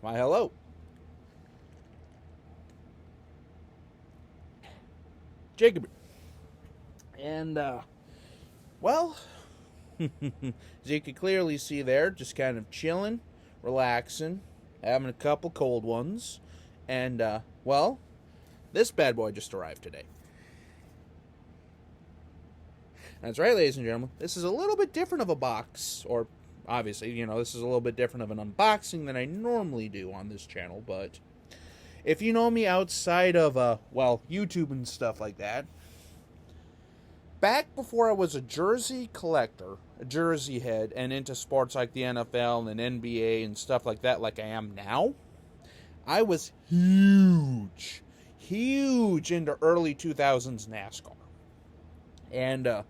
Why, hello. Jacob. And, well, as you can clearly see there, just kind of chilling, relaxing, having a couple cold ones. And, well, this bad boy just arrived today. That's right, ladies and gentlemen. This is a little bit different of a box, or obviously, this is a little bit different of an unboxing than I normally do on this channel, but if you know me outside of, YouTube and stuff like that, back before I was a jersey collector, a jersey head, and into sports like the NFL and NBA and stuff like that, like I am now, I was huge into early 2000s NASCAR. And,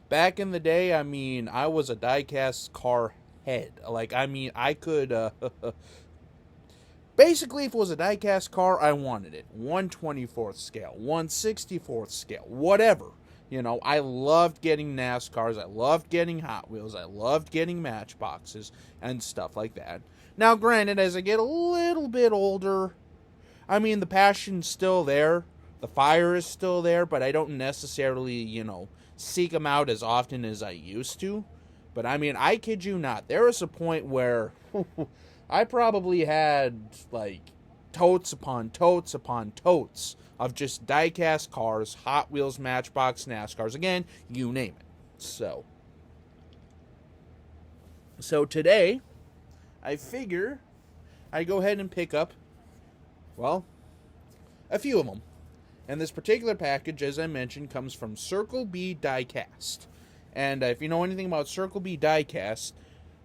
back in the day, I was a diecast car head. I could, basically, if it was a diecast car, I wanted it. 1/24th scale, 1/64th scale, whatever. I loved getting NASCARs. I loved getting Hot Wheels. I loved getting Matchboxes and stuff like that. Now, granted, as I get a little bit older, the passion's still there. The fire is still there, but I don't necessarily, seek them out as often as I used to. But I kid you not, there was a point where I probably had totes upon totes upon totes of just diecast cars, Hot Wheels, Matchbox, NASCARs, again, you name it. So today, I figure I go ahead and pick up, a few of them. And this particular package, as I mentioned, comes from Circle B Diecast. And if you know anything about Circle B Diecast,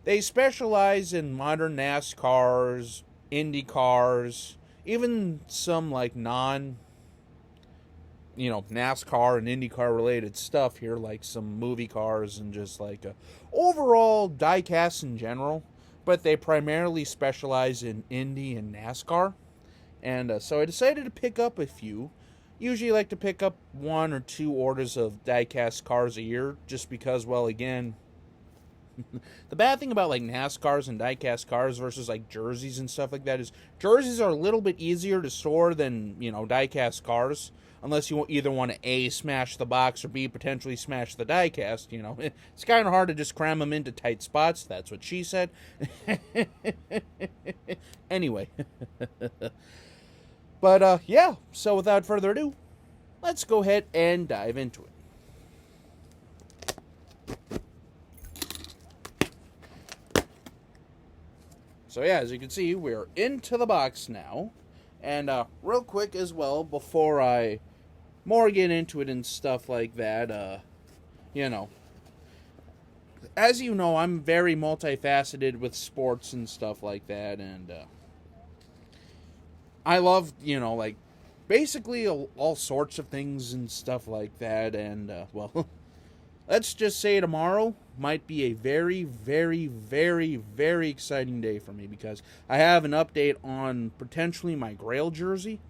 they specialize in modern NASCARs, Indy cars, even some non, NASCAR and IndyCar related stuff here, like some movie cars and just overall diecasts in general. But they primarily specialize in Indy and NASCAR. And so I decided to pick up a few. Usually like to pick up 1 or 2 orders of diecast cars a year, just because, again, the bad thing about NASCARs and diecast cars versus jerseys and stuff like that is jerseys are a little bit easier to store than, diecast cars, unless you either want to A, smash the box, or B, potentially smash the diecast. It's kind of hard to just cram them into tight spots. That's what she said. Anyway. But, yeah, so without further ado, let's go ahead and dive into it. So, yeah, as you can see, we're into the box now. And, real quick as well, before I more get into it and stuff like that, as you know, I'm very multifaceted with sports and stuff like that, and, I love, basically all sorts of things and stuff like that. And, let's just say tomorrow might be a very, very, very, very exciting day for me, because I have an update on potentially my Grail jersey,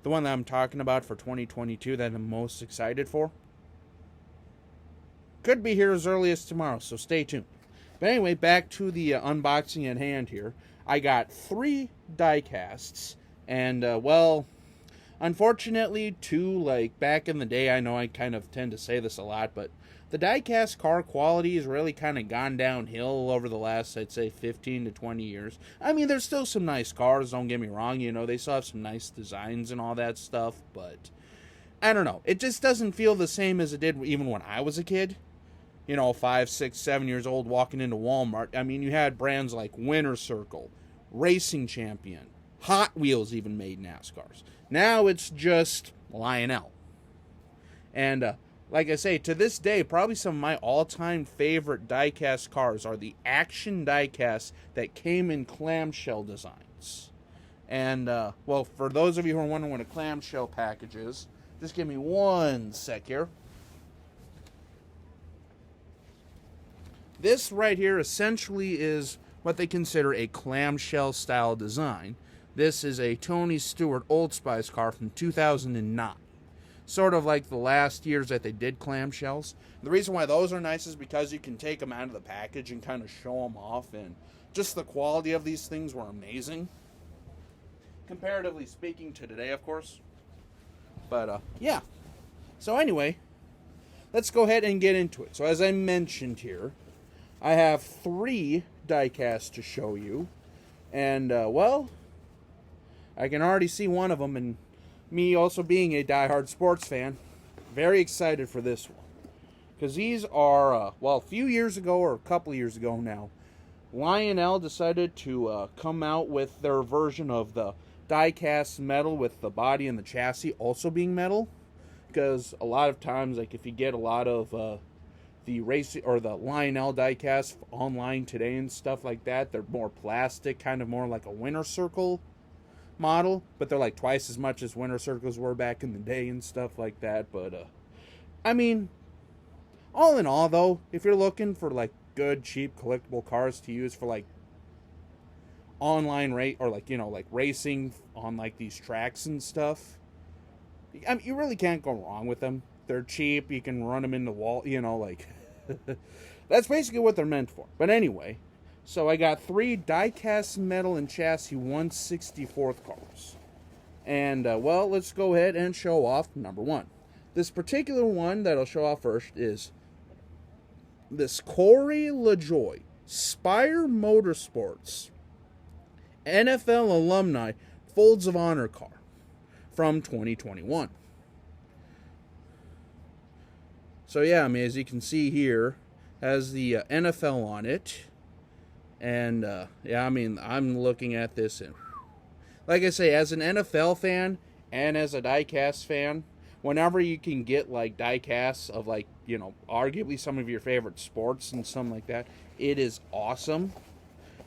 the one that I'm talking about for 2022 that I'm most excited for. Could be here as early as tomorrow, so stay tuned. But anyway, back to the unboxing at hand here. I got 3 diecasts. And, unfortunately, too, back in the day, I know I kind of tend to say this a lot, but the diecast car quality has really kind of gone downhill over the last, I'd say, 15 to 20 years. There's still some nice cars, don't get me wrong, they still have some nice designs and all that stuff, but I don't know. It just doesn't feel the same as it did even when I was a kid. 5, 6, 7 years old, walking into Walmart. You had brands like Winter Circle, Racing Champion, Hot Wheels even made NASCARs. Now it's just Lionel. And like I say, to this day, probably some of my all-time favorite diecast cars are the action diecasts that came in clamshell designs. And, for those of you who are wondering what a clamshell package is, just give me one sec here. This right here essentially is what they consider a clamshell style design. This is a Tony Stewart Old Spice car from 2009. Sort of like the last years that they did clamshells. The reason why those are nice is because you can take them out of the package and kind of show them off, and just the quality of these things were amazing. comparatively speaking to today, of course. But, yeah. So anyway, let's go ahead and get into it. So as I mentioned here, I have 3 diecasts to show you. And, well, I can already see one of them, and me also being a diehard sports fan, very excited for this one. Because these are, well, a few years ago, or a couple years ago now, Lionel decided to come out with their version of the die-cast metal with the body and the chassis also being metal. Because a lot of times, like if you get a lot of the racing or the Lionel die-cast online today and stuff like that, they're more plastic, kind of more like a Winter Circle model, but they're like twice as much as Winter Circles were back in the day and stuff like that. But I mean, all in all though, if you're looking for like good cheap collectible cars to use for like online rate or like, you know, like racing on like these tracks and stuff, I mean, you really can't go wrong with them. They're cheap, you can run them in the wall, you know, like that's basically what they're meant for. But anyway, so I got 3 die-cast metal and chassis 1/64 cars. And, well, let's go ahead and show off number 1. This particular one that I'll show off first is this Corey LaJoie Spire Motorsports NFL Alumni Folds of Honor car from 2021. So, yeah, I mean, as you can see here, has the NFL on it. And, yeah, I mean, I'm looking at this, and like I say, as an NFL fan and as a diecast fan, whenever you can get, like, diecasts of, like, you know, arguably some of your favorite sports and something like that, it is awesome.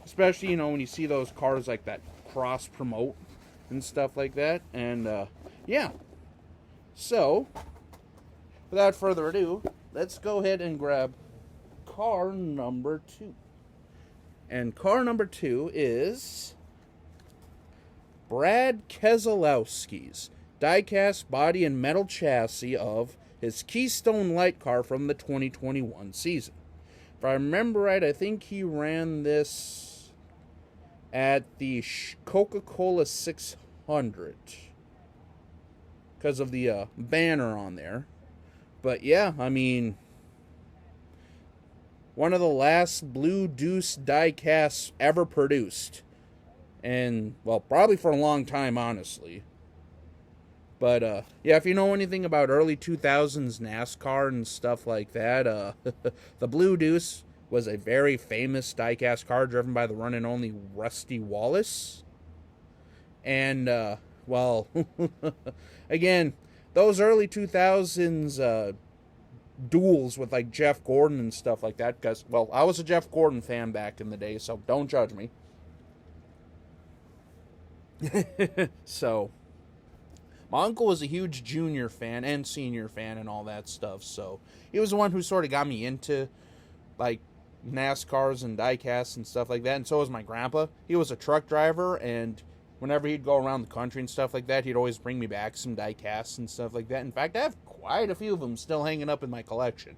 Especially, you know, when you see those cars like that cross-promote and stuff like that. And, yeah. So, without further ado, let's go ahead and grab car number 2. And car number 2 is Brad Keselowski's diecast body and metal chassis of his Keystone Light car from the 2021 season. If I remember right, I think he ran this at the Coca-Cola 600 because of the banner on there. But yeah, I mean, one of the last Blue Deuce diecasts ever produced. And, well, probably for a long time, honestly. But, yeah, if you know anything about early 2000s NASCAR and stuff like that, the Blue Deuce was a very famous diecast car driven by the one and only Rusty Wallace. And, well, again, those early 2000s duels with like Jeff Gordon and stuff like that, because, well, I was a Jeff Gordon fan back in the day, so don't judge me. So, my uncle was a huge junior fan and senior fan and all that stuff, so he was the one who sort of got me into like NASCARs and diecasts and stuff like that. And so was my grandpa. He was a truck driver, and whenever he'd go around the country and stuff like that, he'd always bring me back some diecasts and stuff like that. In fact, I have quite a few of them still hanging up in my collection.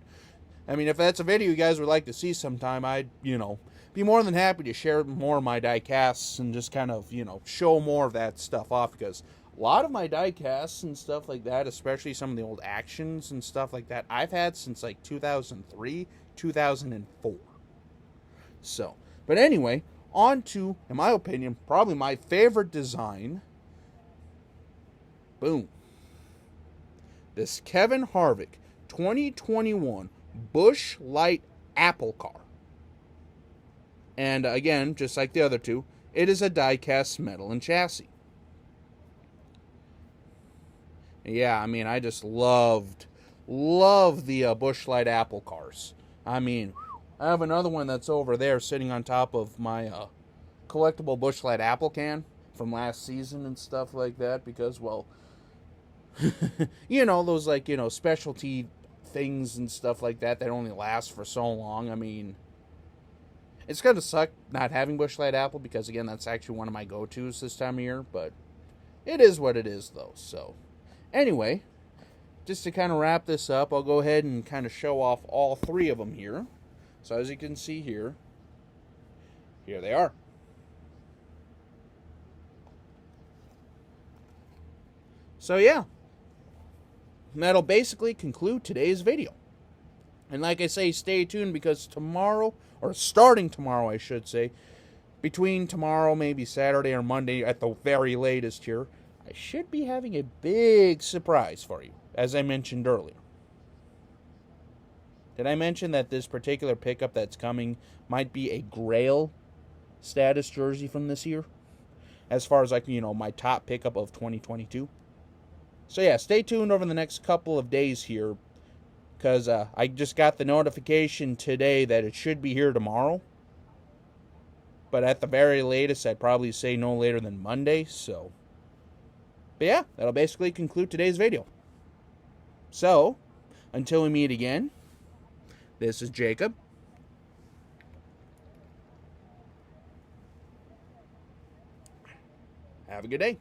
I mean, if that's a video you guys would like to see sometime, I'd, you know, be more than happy to share more of my diecasts and just kind of, you know, show more of that stuff off, because a lot of my diecasts and stuff like that, especially some of the old actions and stuff like that, I've had since like 2003, 2004. So, but anyway, on to, in my opinion, probably my favorite design. Boom. This Kevin Harvick 2021 Busch Light Apple car. And again, just like the other two, it is a die-cast metal and chassis. Yeah, I mean, I just love the Busch Light Apple cars. I mean, I have another one that's over there sitting on top of my collectible Busch Light Apple can from last season and stuff like that, because, well, you know, those, like, you know, specialty things and stuff like that that only last for so long. I mean, it's going to suck not having Busch Light Apple, because, again, that's actually one of my go-tos this time of year, but it is what it is, though. So, anyway, just to kind of wrap this up, I'll go ahead and kind of show off all three of them here. So, as you can see here they are. So yeah, that'll basically conclude today's video. And like I say, stay tuned because tomorrow, or starting tomorrow I should say, between tomorrow, maybe Saturday or Monday at the very latest here, I should be having a big surprise for you, as I mentioned earlier. Did I mention that this particular pickup that's coming might be a Grail status jersey from this year? As far as, like, my top pickup of 2022. So yeah, stay tuned over the next couple of days here, because I just got the notification today that it should be here tomorrow. But at the very latest, I'd probably say no later than Monday, so. But yeah, that'll basically conclude today's video. So, until we meet again, this is Jacob. Have a good day.